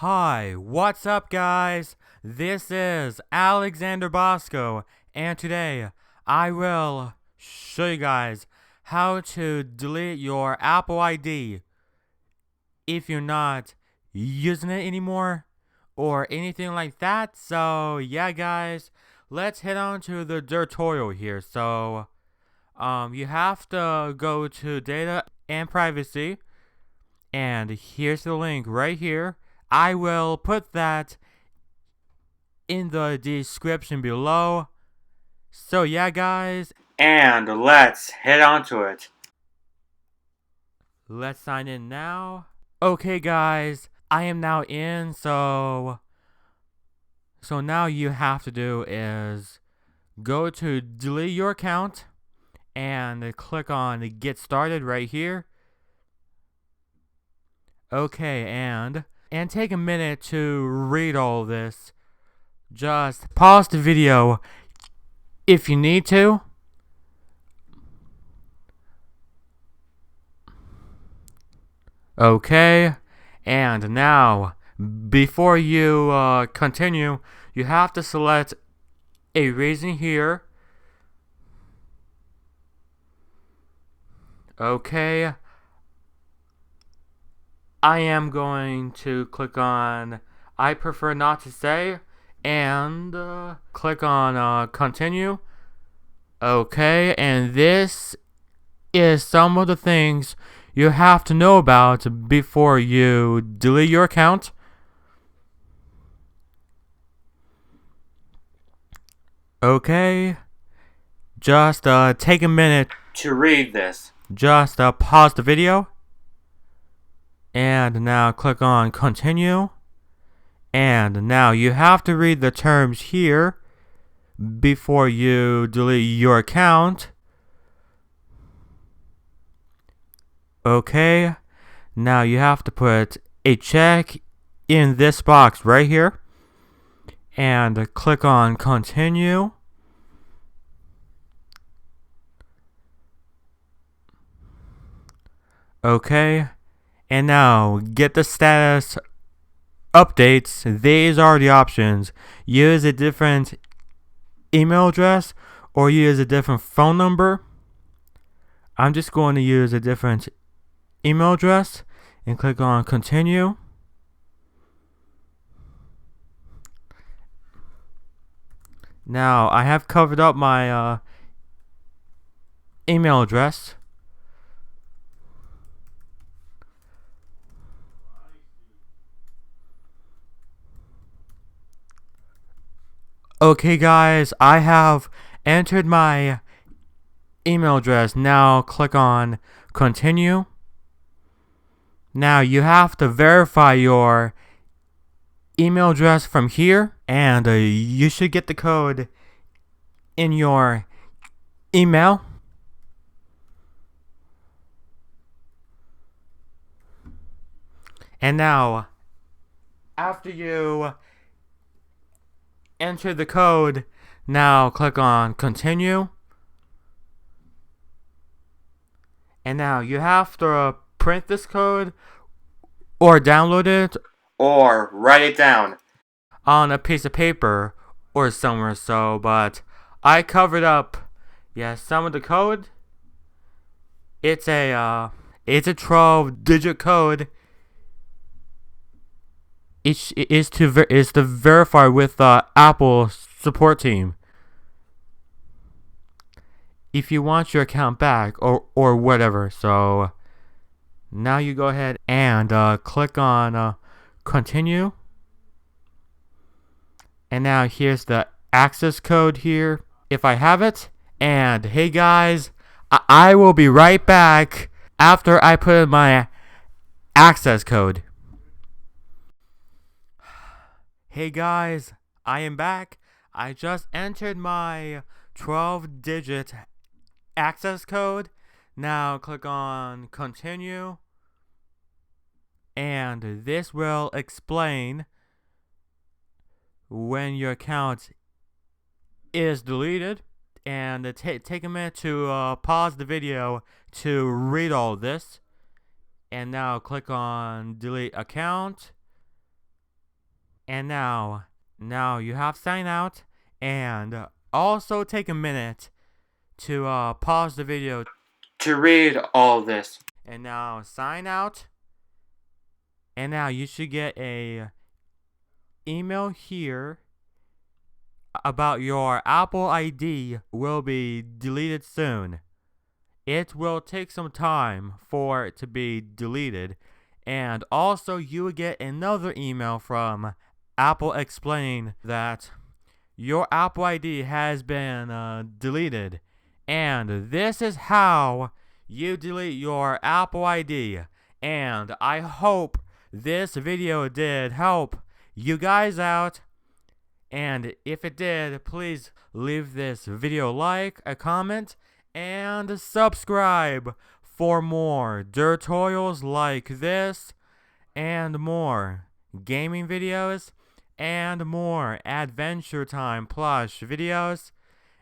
Hi, what's up guys? This is Alexander Bosko, and today I will show you guys how to delete your Apple ID if you're not using it anymore or anything like that. So yeah guys, let's head on to the tutorial here. So you have to go to data and privacy, and here's the link right here. I will put that in the description below. So yeah guys, and let's head on to it. Let's sign in now. Okay guys, I am now in. So now you have to do is go to delete your account and click on get started right here. Okay, and take a minute to read all this. Just pause the video if you need to. Okay, and now before you continue, you have to select a reason here. Okay, I am going to click on I prefer not to say, and click on continue. Okay, and this is some of the things you have to know about before you delete your account. Okay, just take a minute to read this. Just pause the video, and now click on continue. And now you have to read the terms here before you delete your account. Okay, now you have to put a check in this box right here and click on continue. Okay, and now get the status updates. These are the options. Use a different email address or use a different phone number. I'm just going to use a different email address and click on continue. Now I have covered up my email address. Okay guys, I have entered my email address. Now click on continue. Now you have to verify your email address from here, and you should get the code in your email. And now after you enter the code, now click on continue. And now you have to print this code or download it or write it down on a piece of paper or somewhere. So but I covered up some of the code. It's a 12-digit code. It is to verify with Apple support team if you want your account back or whatever. So now you go ahead and click on continue. And now here's the access code here if I have it. And hey guys, I will be right back after I put in my access code. Hey guys, I am back. I just entered my 12-digit access code. Now click on continue, and this will explain when your account is deleted. And take a minute to pause the video to read all this. And now click on delete account. And now you have to sign out, and also take a minute to pause the video to read all this. And now sign out. And now you should get a email here about your Apple ID will be deleted soon. It will take some time for it to be deleted. And also you will get another email from Apple explaining that your Apple ID has been deleted. And this is how you delete your Apple ID. And I hope this video did help you guys out. And if it did, please leave this video a like, a comment, and subscribe for more tutorials like this, and more gaming videos, and more Adventure Time plush videos,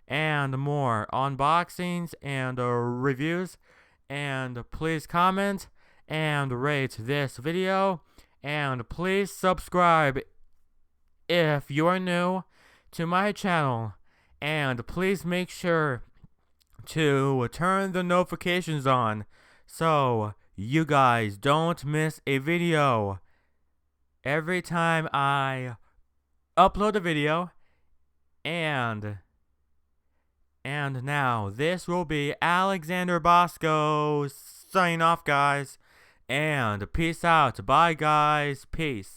and more unboxings and reviews. And please comment and rate this video, and please subscribe if you are new to my channel, and please make sure to turn the notifications on so you guys don't miss a video every time I upload a video. And now this will be Alexander Bosko signing off, guys, and peace out. Bye, guys. Peace.